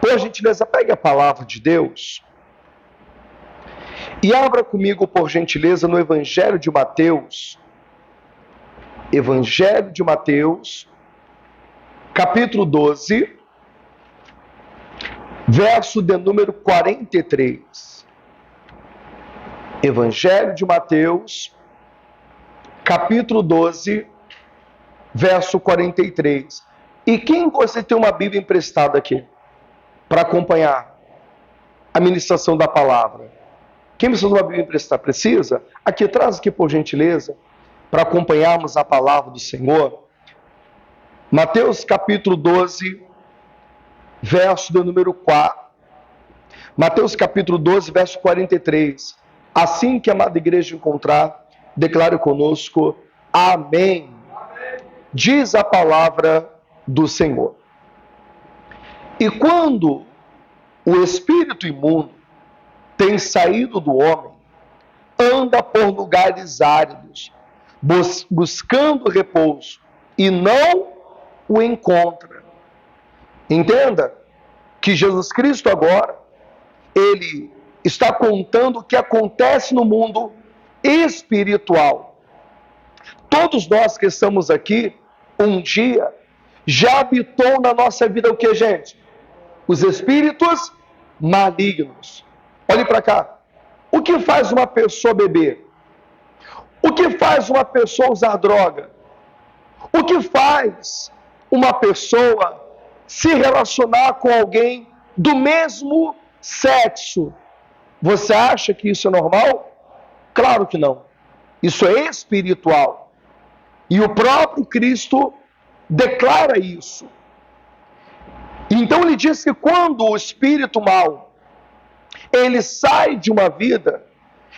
Por gentileza, pegue a palavra de Deus e abra comigo, por gentileza, no Evangelho de Mateus. Evangelho de Mateus, capítulo 12, verso de número 43. Evangelho de Mateus, capítulo 12, verso 43. E quem você tem uma Bíblia emprestada aqui para acompanhar a ministração da palavra? Quem precisa de uma Bíblia emprestada? Precisa? Aqui, traz aqui, por gentileza, para acompanharmos a palavra do Senhor. Mateus capítulo 12, verso do número 4. Mateus capítulo 12, verso 43. Assim que a amada igreja encontrar, declare conosco, amém. Diz a palavra do Senhor. E quando o espírito imundo tem saído do homem, anda por lugares áridos, buscando repouso, e não o encontra. Entenda que Jesus Cristo agora, ele está contando o que acontece no mundo espiritual. Todos nós que estamos aqui, um dia, já habitou na nossa vida o que, gente? Os espíritos malignos. Olhe para cá. O que faz uma pessoa beber? O que faz uma pessoa usar droga? O que faz uma pessoa se relacionar com alguém do mesmo sexo? Você acha que isso é normal? Claro que não. Isso é espiritual. E o próprio Cristo declara isso. Então ele diz que quando o espírito mau ele sai de uma vida,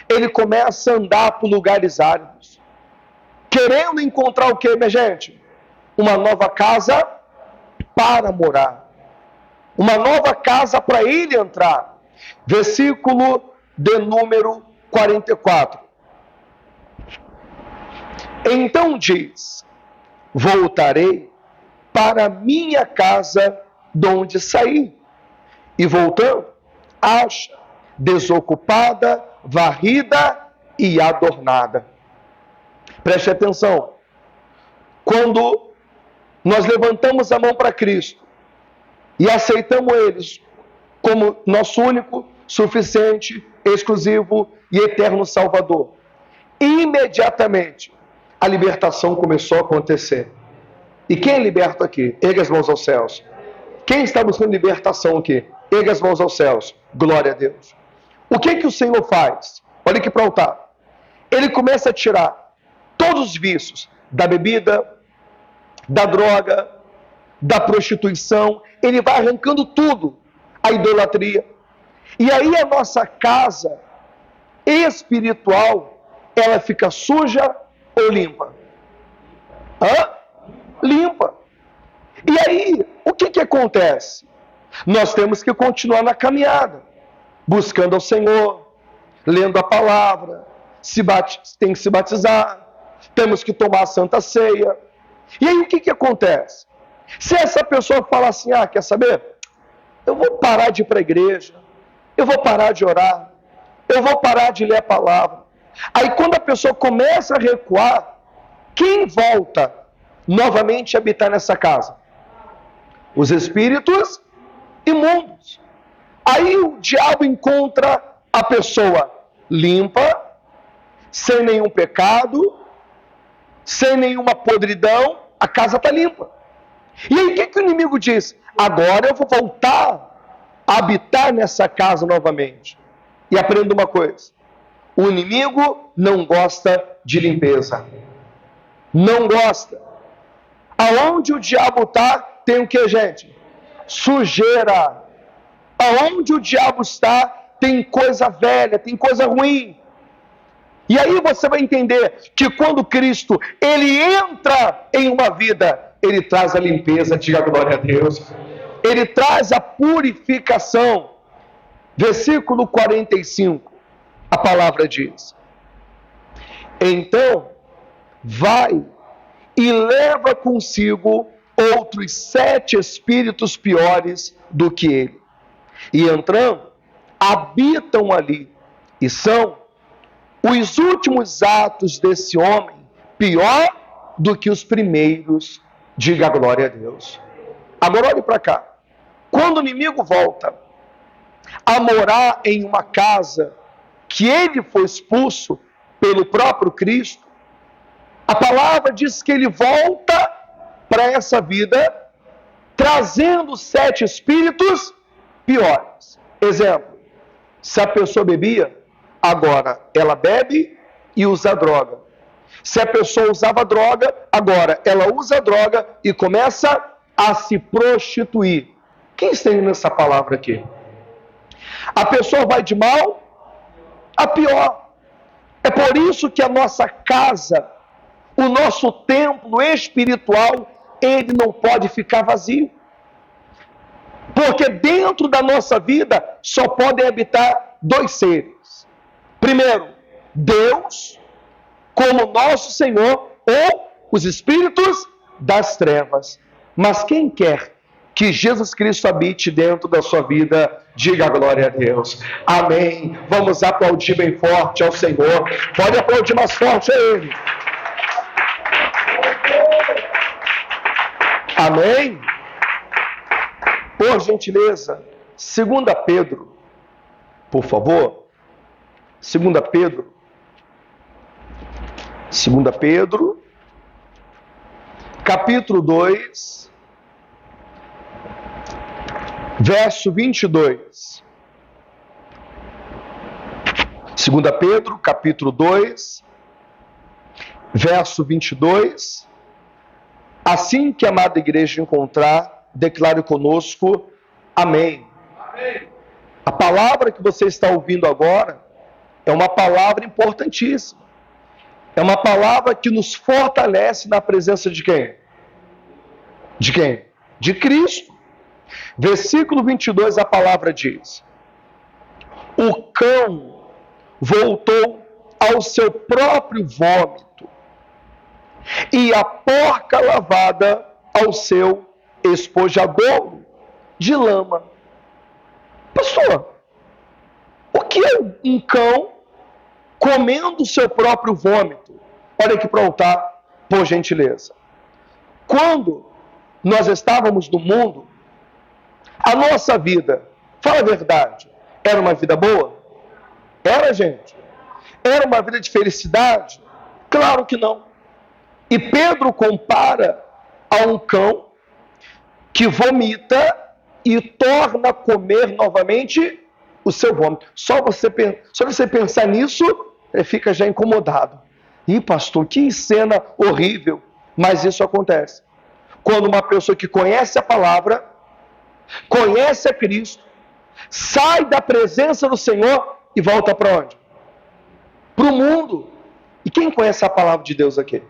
ele começa a andar por lugares áridos, querendo encontrar o que, minha gente? Uma nova casa para morar, uma nova casa para ele entrar. Versículo de número 44. Então diz: voltarei para minha casa de onde saí. E voltando, acha desocupada, varrida e adornada. Preste atenção. Quando nós levantamos a mão para Cristo e aceitamos eles como nosso único, suficiente, exclusivo e eterno Salvador, imediatamente a libertação começou a acontecer. E quem é liberto aqui? Erga as mãos aos céus. Quem está buscando libertação aqui? Erga as mãos aos céus. Glória a Deus. O que o Senhor faz? Olha aqui para o altar. Ele começa a tirar todos os vícios da bebida, da droga, da prostituição. Ele vai arrancando tudo. A idolatria. E aí a nossa casa espiritual, ela fica suja ou limpa? Limpa. E aí, o que acontece? Nós temos que continuar na caminhada, buscando ao Senhor, lendo a palavra, tem que se batizar, temos que tomar a Santa Ceia. E aí o que acontece? Se essa pessoa fala assim, quer saber? Eu vou parar de ir para a igreja, eu vou parar de orar, eu vou parar de ler a palavra. Aí quando a pessoa começa a recuar, quem volta novamente a habitar nessa casa? Os espíritos imundos. Aí o diabo encontra a pessoa limpa, sem nenhum pecado, sem nenhuma podridão, a casa está limpa. E aí o que o inimigo diz? Agora eu vou voltar a habitar nessa casa novamente. E aprenda uma coisa: o inimigo não gosta de limpeza. Não gosta. Aonde o diabo está, tem o que, gente? Sujeira. Aonde o diabo está, tem coisa velha, tem coisa ruim. E aí você vai entender que quando Cristo, ele entra em uma vida, ele traz a limpeza, diga glória a Deus. Ele traz a purificação. Versículo 45, a palavra diz: então, vai e leva consigo outros 7 espíritos piores do que ele, e entrando, habitam ali. E são os últimos atos desse homem pior do que os primeiros. Diga glória a Deus. Agora olhe para cá. Quando o inimigo volta a morar em uma casa que ele foi expulso pelo próprio Cristo, a palavra diz que ele volta para essa vida trazendo 7 espíritos piores. Exemplo, se a pessoa bebia, agora ela bebe e usa droga. Se a pessoa usava droga, agora ela usa droga e começa a se prostituir. Quem está entendendo essa palavra aqui? A pessoa vai de mal a pior. É por isso que a nossa casa, o nosso templo espiritual, ele não pode ficar vazio. Porque dentro da nossa vida só podem habitar 2 seres. Primeiro, Deus, como nosso Senhor, ou os espíritos das trevas. Mas quem quer que Jesus Cristo habite dentro da sua vida, diga glória a Deus. Amém. Vamos aplaudir bem forte ao Senhor. Pode aplaudir mais forte a Ele. Amém. Por gentileza, 2 Pedro, por favor. 2 Pedro, capítulo 2, verso 22. 2 Pedro, capítulo 2, verso 22. Assim que a amada igreja encontrar, declare conosco, amém. Amém. A palavra que você está ouvindo agora é uma palavra importantíssima. É uma palavra que nos fortalece na presença de quem? De quem? De Cristo. Versículo 22, a palavra diz: o cão voltou ao seu próprio vômito, e a porca lavada ao seu espojadouro de lama. Pastor, o que é um cão comendo o seu próprio vômito? Olha aqui para o altar, por gentileza. Quando nós estávamos no mundo, a nossa vida, fala a verdade, era uma vida boa? Era, gente? Era uma vida de felicidade? Claro que não. E Pedro compara a um cão que vomita e torna a comer novamente o seu vômito. Só você pensar nisso, fica já incomodado. Ih, pastor, que cena horrível. Mas isso acontece. Quando uma pessoa que conhece a palavra, conhece a Cristo, sai da presença do Senhor e volta para onde? Para o mundo. E quem conhece a palavra de Deus aqui?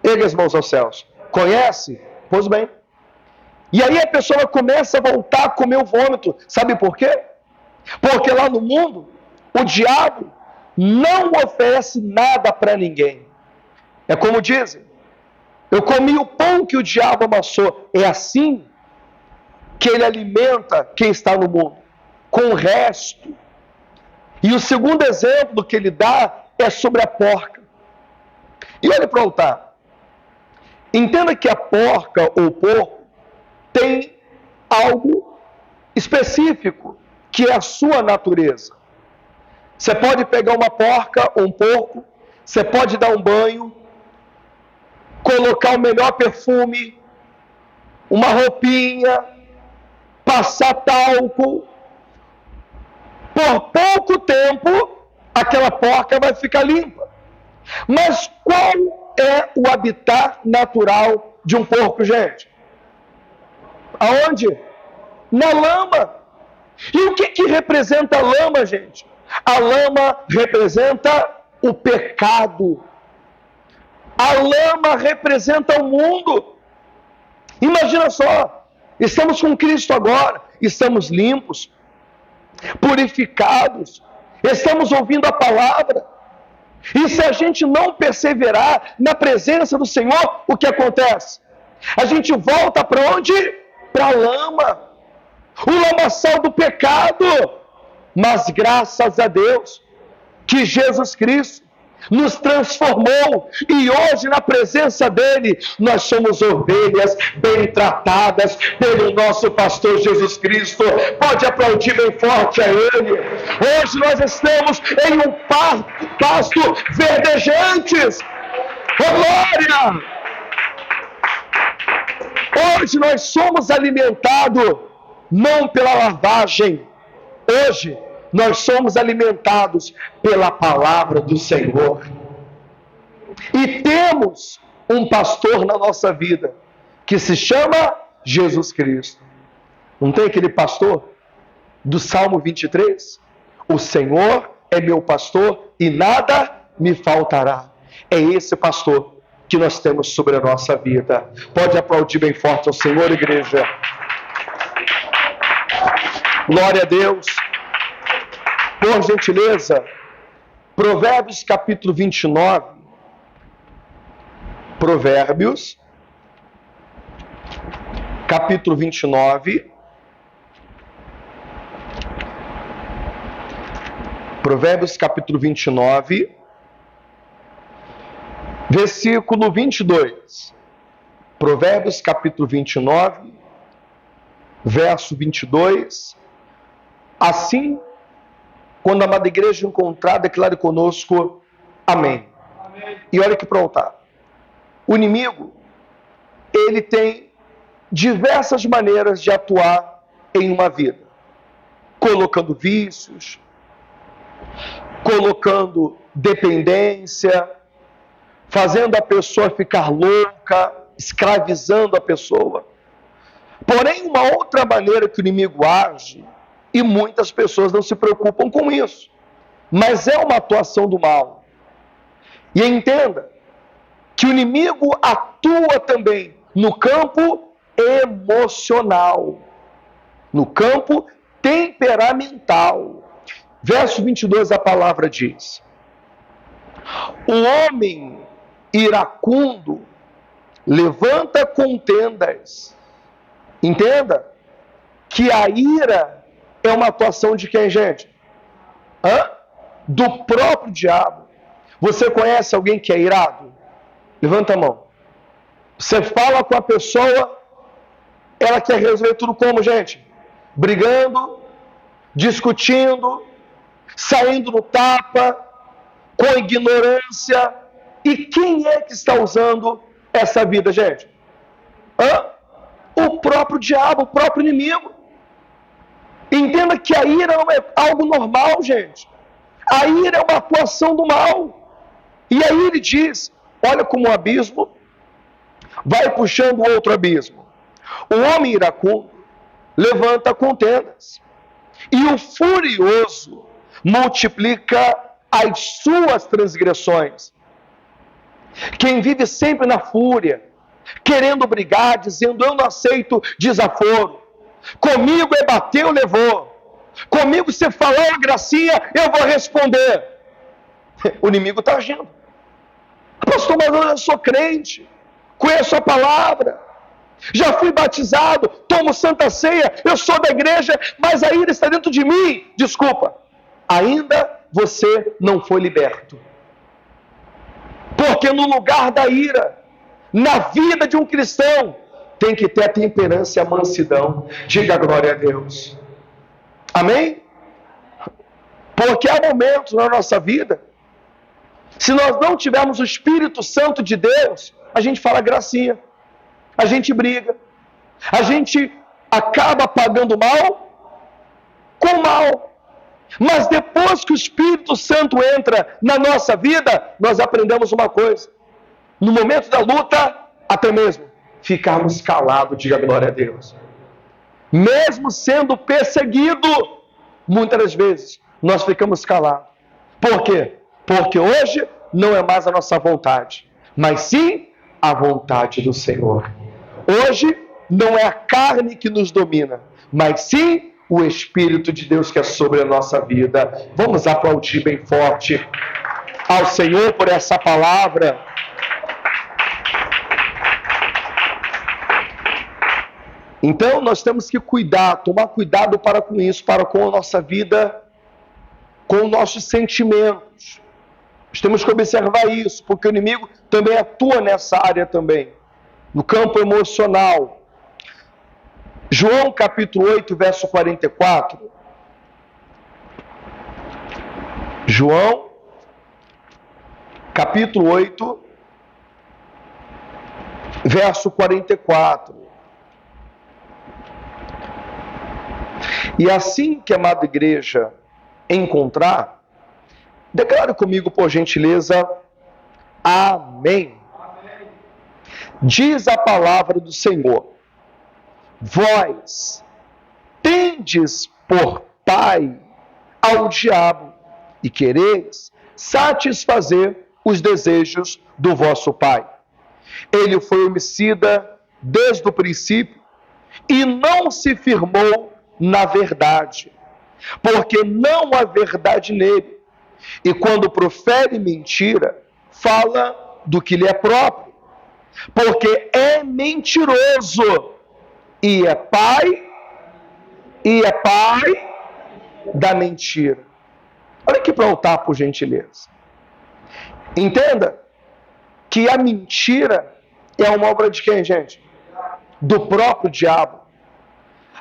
Ergue as mãos aos céus. Conhece? Pois bem. E aí a pessoa começa a voltar a comer o vômito. Sabe por quê? Porque lá no mundo, o diabo não oferece nada para ninguém. É como dizem, eu comi o pão que o diabo amassou. É assim que ele alimenta quem está no mundo, com o resto. E o segundo exemplo que ele dá é sobre a porca. E olha para o altar. Entenda que a porca ou o porco tem algo específico, que é a sua natureza. Você pode pegar uma porca ou um porco, você pode dar um banho, colocar o melhor perfume, uma roupinha, passar talco. Por pouco tempo, aquela porca vai ficar limpa. Mas qual é o habitat natural de um porco, gente? Aonde? Na lama. E o que representa a lama, gente? A lama representa o pecado. A lama representa o mundo. Imagina só, estamos com Cristo agora, estamos limpos, purificados, estamos ouvindo a palavra. E se a gente não perseverar na presença do Senhor, o que acontece? A gente volta para onde? Para a lama. o lamaçal do pecado. Mas graças a Deus que Jesus Cristo nos transformou, e hoje na presença dele nós somos ovelhas bem tratadas pelo nosso pastor Jesus Cristo. Pode aplaudir bem forte a ele. Hoje nós estamos em um pasto verdejantes. Oh, glória! Hoje nós somos alimentados não pela lavagem. Hoje nós somos alimentados pela palavra do Senhor. E temos um pastor na nossa vida que se chama Jesus Cristo. Não tem aquele pastor do Salmo 23? O Senhor é meu pastor e nada me faltará. É esse pastor que nós temos sobre a nossa vida. Pode aplaudir bem forte ao Senhor, igreja. Glória a Deus. Por gentileza, Provérbios capítulo 29. Provérbios, capítulo 29. Provérbios capítulo 29, versículo 22. Provérbios capítulo 29, verso 22. Assim, quando a amada igreja encontrar, declare conosco, amém. Amém. E olha que pronto. O inimigo, ele tem diversas maneiras de atuar em uma vida. Colocando vícios, colocando dependência, fazendo a pessoa ficar louca, escravizando a pessoa. Porém, uma outra maneira que o inimigo age, e muitas pessoas não se preocupam com isso, mas é uma atuação do mal. E entenda que o inimigo atua também no campo emocional, no campo temperamental. Verso 22, a palavra diz: o homem iracundo levanta contendas. Entenda que a ira é uma atuação de quem, gente? Do próprio diabo. Você conhece alguém que é irado? Levanta a mão. Você fala com a pessoa, ela quer resolver tudo como, gente? Brigando, discutindo, saindo no tapa, com ignorância. E quem é que está usando essa vida, gente? O próprio diabo, o próprio inimigo. Entenda que a ira não é algo normal, gente. A ira é uma atuação do mal. E aí ele diz, olha como o abismo vai puxando o outro abismo. O homem iracundo levanta contendas, e o furioso multiplica as suas transgressões. Quem vive sempre na fúria, querendo brigar, dizendo eu não aceito desaforo, comigo é bateu, levou, comigo você falou uma gracinha, eu vou responder. O inimigo está agindo. Pastor, mas eu sou crente, conheço a palavra, já fui batizado, tomo santa ceia, eu sou da igreja, mas a ira está dentro de mim. Desculpa, ainda você não foi liberto. Porque no lugar da ira, na vida de um cristão, tem que ter a temperança e a mansidão. Diga glória a Deus. Amém? Porque há momentos na nossa vida, se nós não tivermos o Espírito Santo de Deus, a gente fala gracinha, a gente briga, a gente acaba pagando mal com mal. Mas depois que o Espírito Santo entra na nossa vida, nós aprendemos uma coisa: no momento da luta, até mesmo ficarmos calados. Diga glória a Deus. Mesmo sendo perseguido, muitas das vezes nós ficamos calados. Por quê? Porque hoje não é mais a nossa vontade, mas sim a vontade do Senhor. Hoje não é a carne que nos domina, mas sim o Espírito de Deus que é sobre a nossa vida. Vamos aplaudir bem forte ao Senhor por essa palavra. Então nós temos que cuidar, tomar cuidado para com isso, para com a nossa vida, com os nossos sentimentos. Nós temos que observar isso, porque o inimigo também atua nessa área também, no campo emocional. João capítulo 8, verso 44. João capítulo 8, verso 44. E assim que a amada igreja encontrar, declare comigo, por gentileza, amém. Amém. Diz a palavra do Senhor: vós tendes por pai ao diabo, e quereis satisfazer os desejos do vosso pai. Ele foi homicida desde o princípio e não se firmou na verdade, porque não há verdade nele. E quando profere mentira, fala do que lhe é próprio, porque é mentiroso e é pai da mentira. Olha aqui para o altar, por gentileza. Entenda que a mentira é uma obra de quem, gente? Do próprio diabo.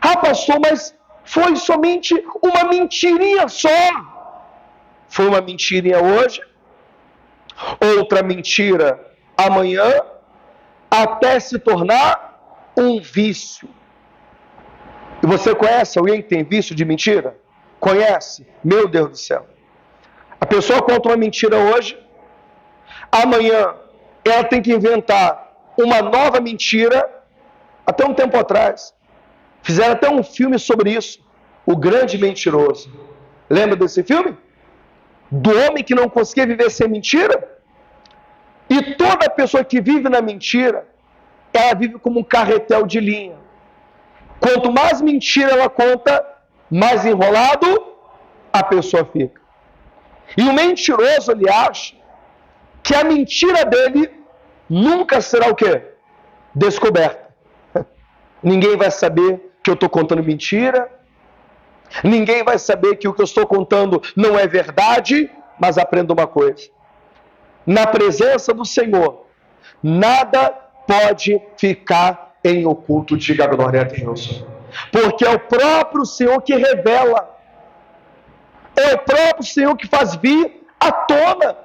Ah, pastor, mas foi somente uma mentirinha só. Foi uma mentirinha hoje, outra mentira amanhã, até se tornar um vício. E você conhece alguém que tem vício de mentira? Conhece? Meu Deus do céu. A pessoa conta uma mentira hoje, amanhã ela tem que inventar uma nova mentira. Até um tempo atrás fizeram até um filme sobre isso, O Grande Mentiroso. Lembra desse filme? Do homem que não conseguia viver sem mentira? E toda pessoa que vive na mentira, ela vive como um carretel de linha. Quanto mais mentira ela conta, mais enrolado a pessoa fica. E o mentiroso, ele acha que a mentira dele nunca será o quê? Descoberta. Ninguém vai saber que eu estou contando mentira. Ninguém vai saber que o que eu estou contando não é verdade. Mas aprenda uma coisa: na presença do Senhor, nada pode ficar em oculto. Diga glória a Deus. Porque é o próprio Senhor que revela. É o próprio Senhor que faz vir à tona.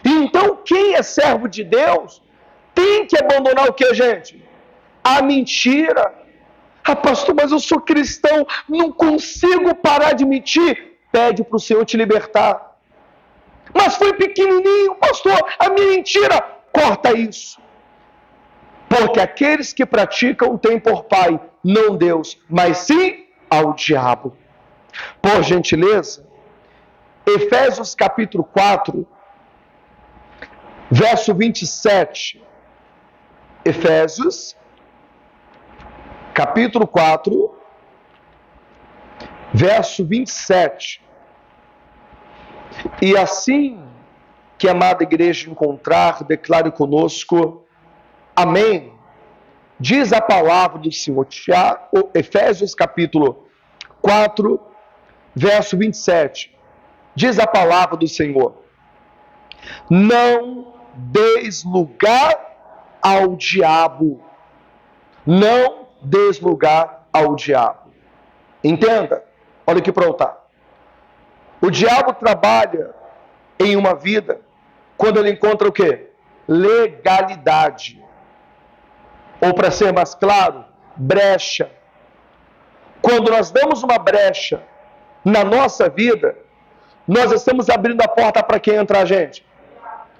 Então, quem é servo de Deus tem que abandonar o que, gente? A mentira. Ah, pastor, mas eu sou cristão, não consigo parar de mentir. Pede para o Senhor te libertar. Mas foi pequenininho, pastor, a minha mentira. Corta isso. Porque aqueles que praticam têm por pai, não Deus, mas sim ao diabo. Por gentileza, Efésios capítulo 4, verso 27. Efésios capítulo 4, verso 27. E assim que a amada igreja encontrar, declare conosco, amém. Diz a palavra do Senhor. Efésios capítulo 4, verso 27. Diz a palavra do Senhor: não deis lugar ao diabo. Não deis lugar ao diabo. Entenda, olha aqui para o altar. O diabo trabalha em uma vida quando ele encontra o quê? Legalidade. Ou, para ser mais claro, brecha. Quando nós damos uma brecha na nossa vida, nós estamos abrindo a porta para quem entrar, gente?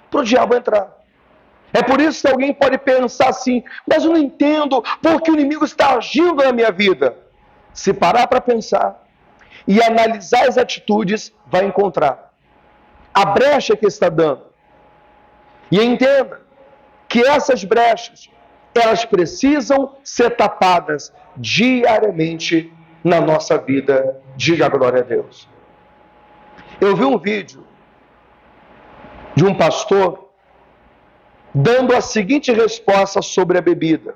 Para o diabo entrar. É por isso que alguém pode pensar assim: mas eu não entendo porque o inimigo está agindo na minha vida. Se parar para pensar e analisar as atitudes, vai encontrar a brecha que está dando. E entenda que essas brechas, elas precisam ser tapadas diariamente na nossa vida. Diga glória a Deus. Eu vi um vídeo de um pastor dando a seguinte resposta sobre a bebida.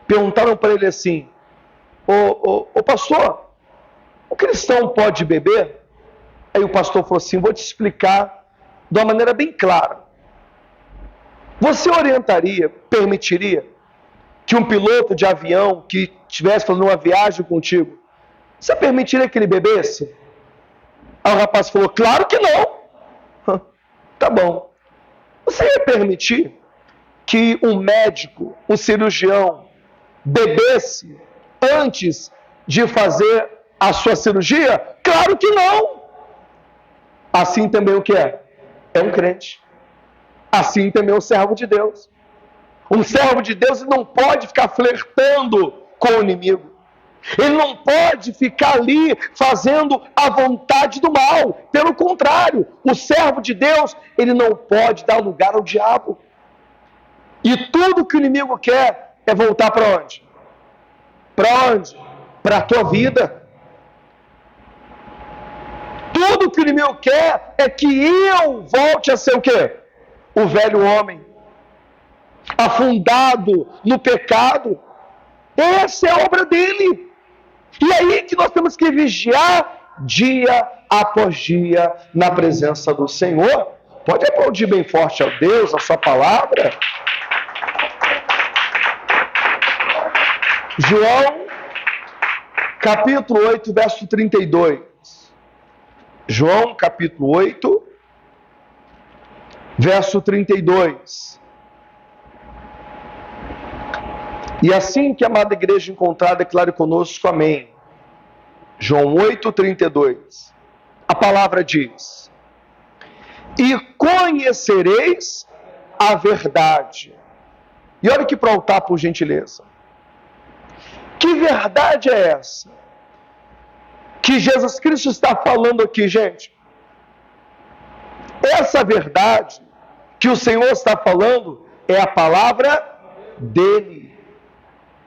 perguntaram para ele assim: ô pastor, o cristão pode beber? Aí o pastor falou assim: vou te explicar de uma maneira bem clara. Você orientaria, permitiria que um piloto de avião que estivesse fazendo uma viagem contigo, você permitiria que ele bebesse? Aí o rapaz falou: claro que não. Tá bom. Você ia permitir que um médico, um cirurgião, bebesse antes de fazer a sua cirurgia? Claro que não. Assim também o que é? É um crente. Assim também é um servo de Deus. Um servo de Deus não pode ficar flertando com o inimigo. Ele não pode ficar ali fazendo a vontade do mal. Pelo contrário, o servo de Deus, ele não pode dar lugar ao diabo. E tudo que o inimigo quer é voltar para onde? Para onde? Para a tua vida. Tudo que o inimigo quer é que eu volte a ser o quê? O velho homem, afundado no pecado. Essa é a obra dele. E aí que nós temos que vigiar dia após dia na presença do Senhor. Pode aplaudir bem forte a Deus, a sua palavra. João, capítulo 8, verso 32. João, capítulo 8, verso 32. E assim que a amada igreja encontrar, declare conosco amém. João 8, 32. A palavra diz: e conhecereis a verdade. E olha aqui para o altar, por gentileza. Que verdade é essa que Jesus Cristo está falando aqui, gente? Essa verdade que o Senhor está falando é a palavra dele.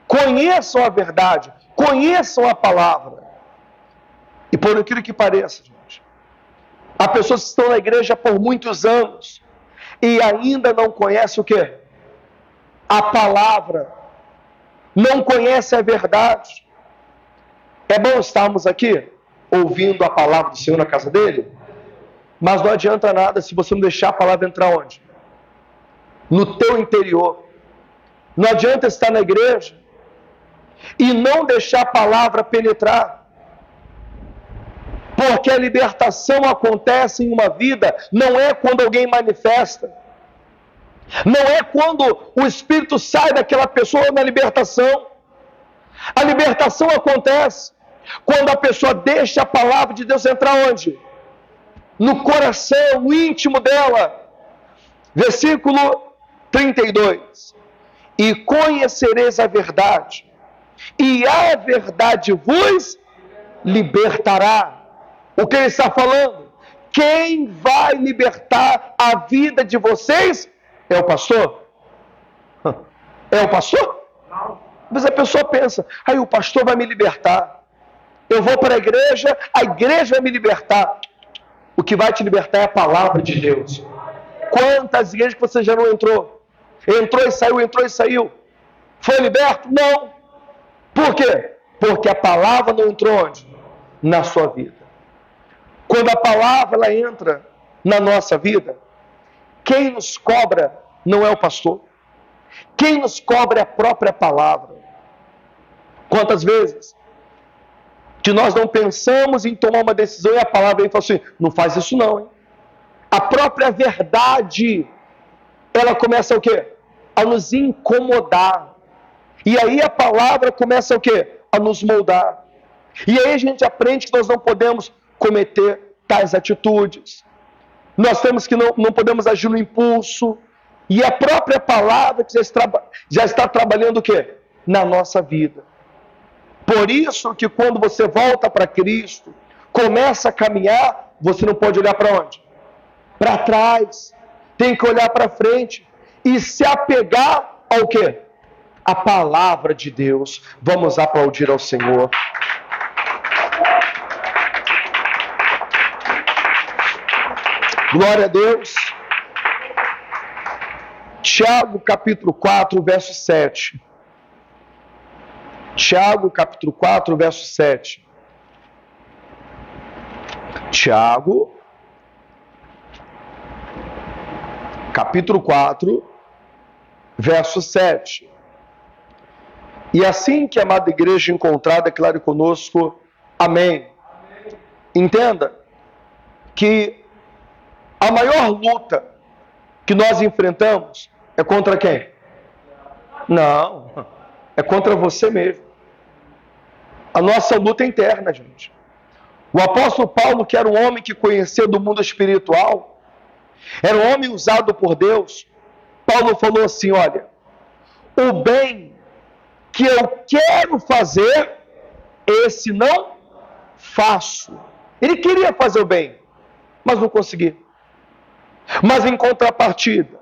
Conheçam a verdade, conheçam a palavra. E por aquilo que pareça, gente, há pessoas que estão na igreja por muitos anos e ainda não conhecem o quê? A palavra. Não conhecem a verdade. É bom estarmos aqui ouvindo a palavra do Senhor na casa dele, mas não adianta nada se você não deixar a palavra entrar onde? No teu interior. Não adianta estar na igreja e não deixar a palavra penetrar. Porque a libertação acontece em uma vida, não é quando alguém manifesta. Não é quando o Espírito sai daquela pessoa na libertação. A libertação acontece quando a pessoa deixa a palavra de Deus entrar onde? No coração, no íntimo dela. Versículo 32. E conhecereis a verdade, e a verdade vos libertará. O que ele está falando? Quem vai libertar a vida de vocês é o pastor? É o pastor? Não. Mas a pessoa pensa: aí o pastor vai me libertar. Eu vou para a igreja vai me libertar. O que vai te libertar é a palavra de Deus. Quantas igrejas que você já não entrou? Entrou e saiu. Foi liberto? Não. Por quê? Porque a palavra não entrou onde? Na sua vida. Quando a palavra ela entra na nossa vida, quem nos cobra não é o pastor. Quem nos cobra é a própria palavra. Quantas vezes que nós não pensamos em tomar uma decisão e a palavra vem e fala assim: não faz isso não, hein? A própria verdade, ela começa o quê? A nos incomodar. E aí a palavra começa o quê? A nos moldar. E aí a gente aprende que nós não podemos cometer tais atitudes. Nós temos que não podemos agir no impulso. E a própria palavra que já está trabalhando o quê? Na nossa vida. Por isso que quando você volta para Cristo, começa a caminhar, você não pode olhar para onde? Para trás. Tem que olhar para frente e se apegar ao quê? A palavra de Deus. Vamos aplaudir ao Senhor. Glória a Deus. Tiago capítulo 4, verso 7. Tiago, capítulo 4, verso 7. Tiago, capítulo 4, verso 7. E assim que a amada igreja encontrar, declare conosco, amém. Entenda que a maior luta que nós enfrentamos é contra quem? Não, é contra você mesmo. A nossa luta é interna, gente. O apóstolo Paulo, que era um homem que conhecia do mundo espiritual, era um homem usado por Deus, Paulo falou assim, olha, o bem que eu quero fazer, esse não faço. Ele queria fazer o bem, mas não conseguia. Mas em contrapartida,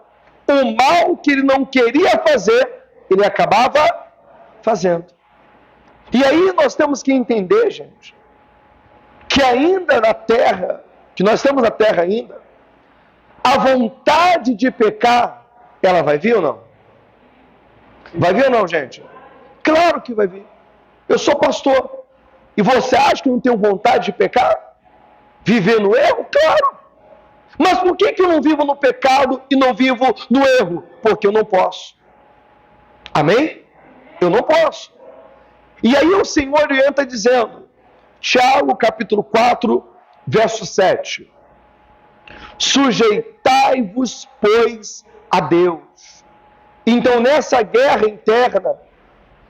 o mal que ele não queria fazer, ele acabava fazendo. E aí nós temos que entender, gente, que ainda na terra, que nós estamos na terra ainda, a vontade de pecar, ela vai vir ou não? Vai vir ou não, gente? Claro que vai vir. Eu sou pastor. E você acha que eu não tenho vontade de pecar? Viver no erro? Claro. Mas por que eu não vivo no pecado e não vivo no erro? Porque eu não posso. Amém? Eu não posso. E aí o Senhor entra dizendo, Tiago capítulo 4, verso 7. Sujeitai-vos, pois, a Deus. Então nessa guerra interna,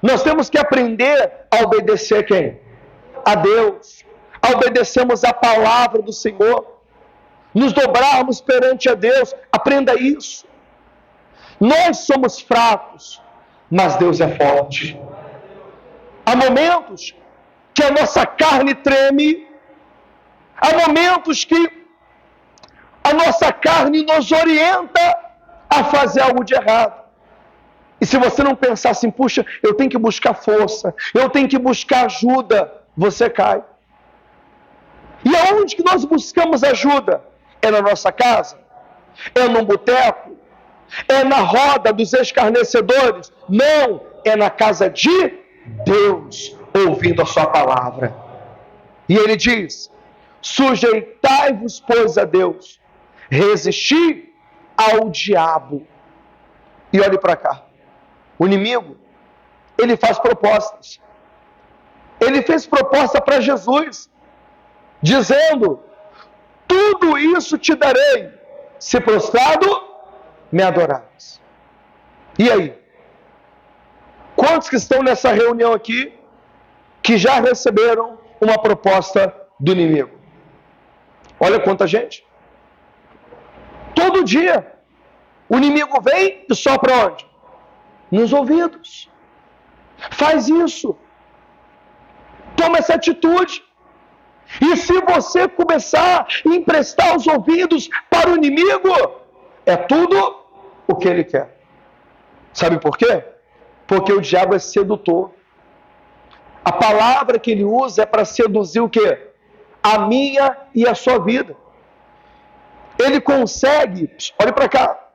nós temos que aprender a obedecer quem? A Deus. A obedecermos a palavra do Senhor. Nos dobrarmos perante a Deus. Aprenda isso. Nós somos fracos, mas Deus é forte. Há momentos que a nossa carne treme. Há momentos que a nossa carne nos orienta a fazer algo de errado. E se você não pensar assim, puxa, eu tenho que buscar força, eu tenho que buscar ajuda, você cai. E aonde que nós buscamos ajuda? É na nossa casa? É num boteco? É na roda dos escarnecedores? Não, é na casa de Deus, ouvindo a sua palavra. E ele diz, sujeitai-vos, pois, a Deus, resisti ao diabo. E olhe para cá. O inimigo, ele faz propostas. Ele fez proposta para Jesus, dizendo, tudo isso te darei, se prostrado me adorares. E aí? Quantos que estão nessa reunião aqui, que já receberam uma proposta do inimigo? Olha quanta gente. Todo dia, o inimigo vem e sopra onde? Nos ouvidos. Faz isso. Toma essa atitude. E se você começar a emprestar os ouvidos para o inimigo, é tudo o que ele quer. Sabe por quê? Porque o diabo é sedutor. A palavra que ele usa é para seduzir o quê? A minha e a sua vida. Ele consegue, olhe para cá,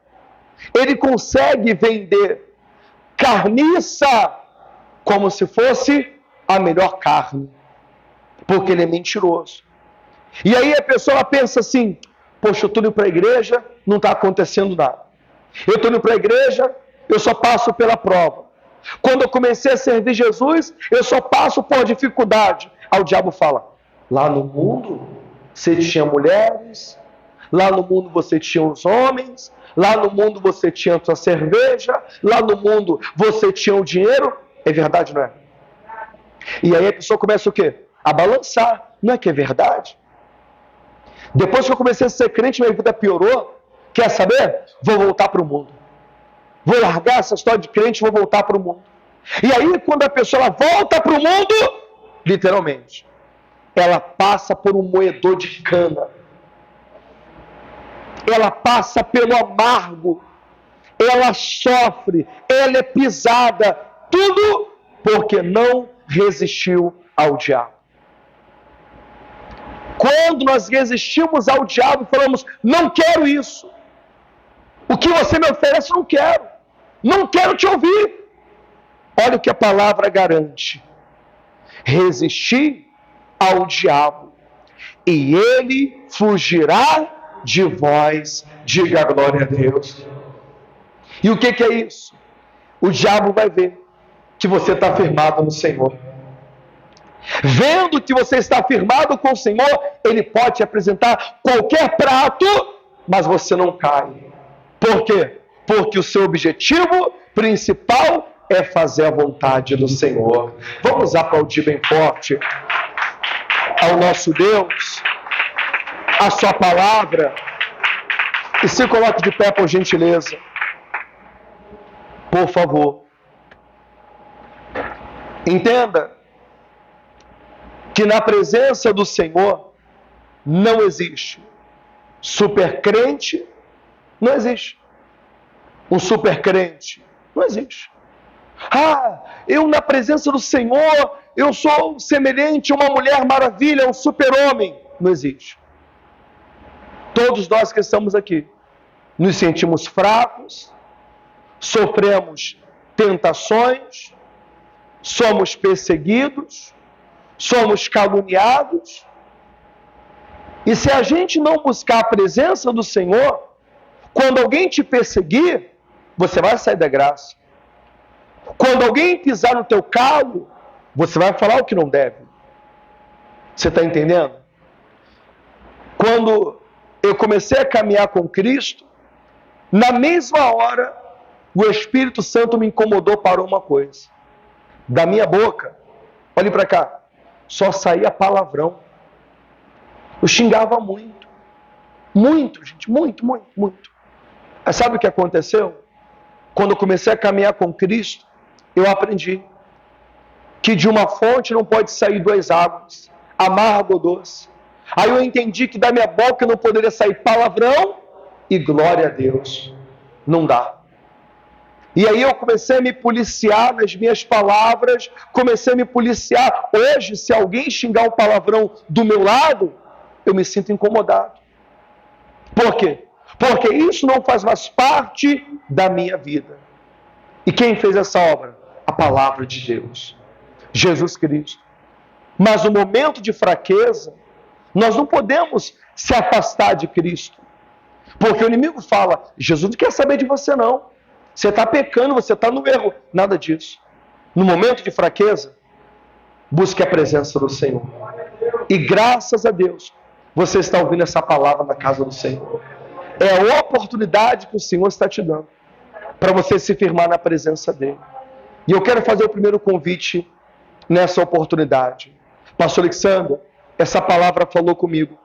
ele consegue vender carniça como se fosse a melhor carne, porque ele é mentiroso. E aí a pessoa pensa assim, poxa, eu estou indo para a igreja, não está acontecendo nada. Eu estou indo para a igreja, eu só passo pela prova. Quando eu comecei a servir Jesus, eu só passo por dificuldade. Aí o diabo fala, lá no mundo você tinha mulheres, lá no mundo você tinha os homens, lá no mundo você tinha a sua cerveja, lá no mundo você tinha o dinheiro. É verdade, não é? E aí a pessoa começa o quê? A balançar. Não é que é verdade? Depois que eu comecei a ser crente, minha vida piorou. Quer saber? Vou voltar para o mundo. Vou largar essa história de crente e vou voltar para o mundo. E aí quando a pessoa volta para o mundo, literalmente, ela passa por um moedor de cana. Ela passa pelo amargo, ela sofre, ela é pisada, tudo porque não resistiu ao diabo. Quando nós resistimos ao diabo e falamos, não quero isso, o que você me oferece, não quero te ouvir. Olha o que a palavra garante. Resistir ao diabo, e ele fugirá de vós. Diga glória a Deus. E o que é isso? O diabo vai ver que você está firmado no Senhor. Vendo que você está firmado com o Senhor, ele pode te apresentar qualquer prato, mas você não cai. Por quê? Porque o seu objetivo principal é fazer a vontade do Senhor. Vamos aplaudir bem forte ao nosso Deus, a sua palavra, e se coloque de pé, por gentileza. Por favor. Entenda que na presença do Senhor não existe super crente, não existe. Um super crente, não existe. Ah, eu na presença do Senhor, eu sou semelhante a uma mulher maravilha, um super-homem. Não existe. Todos nós que estamos aqui, nos sentimos fracos, sofremos tentações, somos perseguidos, somos caluniados. E se a gente não buscar a presença do Senhor, quando alguém te perseguir, você vai sair da graça. Quando alguém pisar no teu calo, você vai falar o que não deve. Você está entendendo? Quando eu comecei a caminhar com Cristo, na mesma hora, o Espírito Santo me incomodou para uma coisa. Da minha boca, olhe para cá, só saía palavrão. Eu xingava muito. Muito, gente, muito. Mas sabe o que aconteceu? Quando eu comecei a caminhar com Cristo, eu aprendi que de uma fonte não pode sair duas águas, amargo ou doce. Aí eu entendi que da minha boca não poderia sair palavrão e glória a Deus. Não dá. E aí eu comecei a me policiar nas minhas palavras, comecei a me policiar. Hoje, se alguém xingar um palavrão do meu lado, eu me sinto incomodado. Por quê? Porque isso não faz mais parte da minha vida. E quem fez essa obra? A palavra de Deus, Jesus Cristo. Mas no momento de fraqueza, nós não podemos se afastar de Cristo. Porque o inimigo fala, Jesus não quer saber de você não. Você está pecando, você está no erro. Nada disso. No momento de fraqueza, busque a presença do Senhor. E graças a Deus, você está ouvindo essa palavra na casa do Senhor. É a oportunidade que o Senhor está te dando para você se firmar na presença dEle. E eu quero fazer o primeiro convite nessa oportunidade. Pastor Alexandre, essa palavra falou comigo.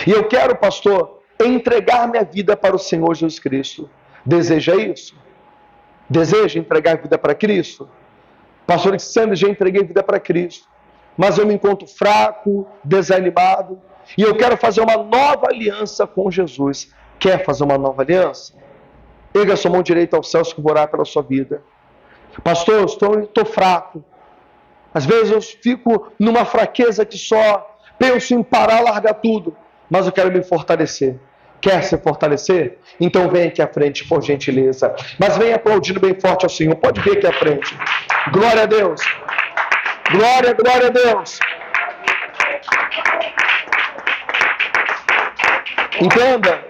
E eu quero, pastor, entregar minha vida para o Senhor Jesus Cristo. Deseja isso? Deseja entregar a vida para Cristo? Pastor Alexandre, já entreguei a vida para Cristo, mas eu me encontro fraco, desanimado, e eu quero fazer uma nova aliança com Jesus. Quer fazer uma nova aliança? Erga sua mão direita aos céus que eu vou orar pela sua vida. Pastor, eu estou fraco. Às vezes eu fico numa fraqueza que só penso em parar, largar tudo, mas eu quero me fortalecer. Quer se fortalecer? Então vem aqui à frente, por gentileza. Mas vem aplaudindo bem forte ao Senhor. Pode vir aqui à frente. Glória a Deus. Glória a Deus. Entenda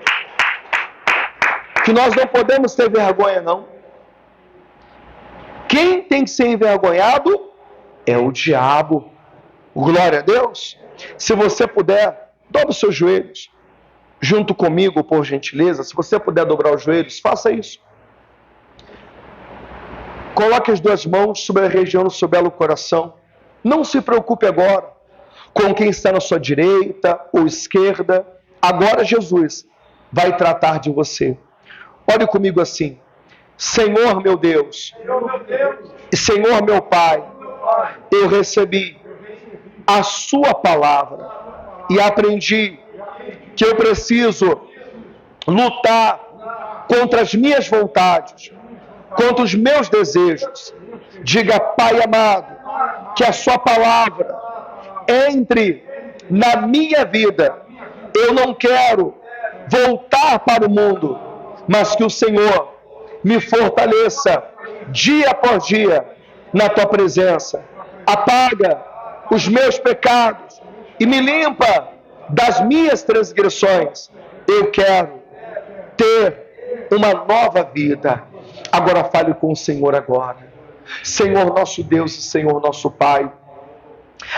que nós não podemos ter vergonha, não. Quem tem que ser envergonhado é o diabo. Glória a Deus. Se você puder, dobre os seus joelhos. Junto comigo, por gentileza, se você puder dobrar os joelhos, faça isso. Coloque as duas mãos sobre a região do seu belo coração. Não se preocupe agora com quem está na sua direita ou esquerda. Agora Jesus vai tratar de você. Olhe comigo assim. Senhor meu Deus, e Senhor meu Pai, eu recebi a sua palavra e aprendi que eu preciso lutar contra as minhas vontades, contra os meus desejos. Diga, Pai amado, que a sua palavra entre na minha vida. Eu não quero voltar para o mundo, mas que o Senhor me fortaleça dia após dia na tua presença. Apaga os meus pecados e me limpa das minhas transgressões. Eu quero ter uma nova vida. Agora fale com o Senhor agora. Senhor nosso Deus e Senhor nosso Pai,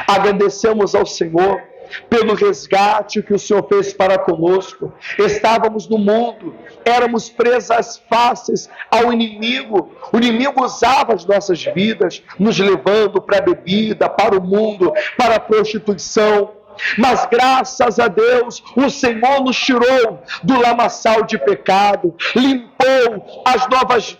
agradecemos ao Senhor pelo resgate que o Senhor fez para conosco. Estávamos no mundo, éramos presas fáceis ao inimigo. O inimigo usava as nossas vidas, nos levando para a bebida, para o mundo, para a prostituição. Mas graças a Deus, o Senhor nos tirou do lamaçal de pecado, limpou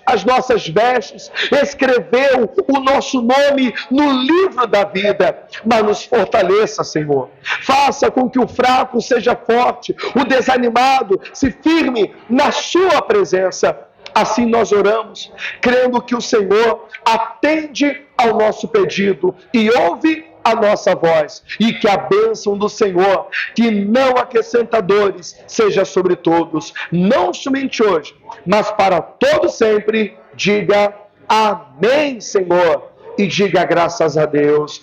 as nossas vestes, escreveu o nosso nome no livro da vida. Mas nos fortaleça, Senhor. Faça com que o fraco seja forte, o desanimado se firme na sua presença. Assim nós oramos, crendo que o Senhor atende ao nosso pedido e ouve a nossa voz, e que a bênção do Senhor, que não acrescenta dores, seja sobre todos, não somente hoje, mas para todo sempre. Diga amém, Senhor, e diga graças a Deus.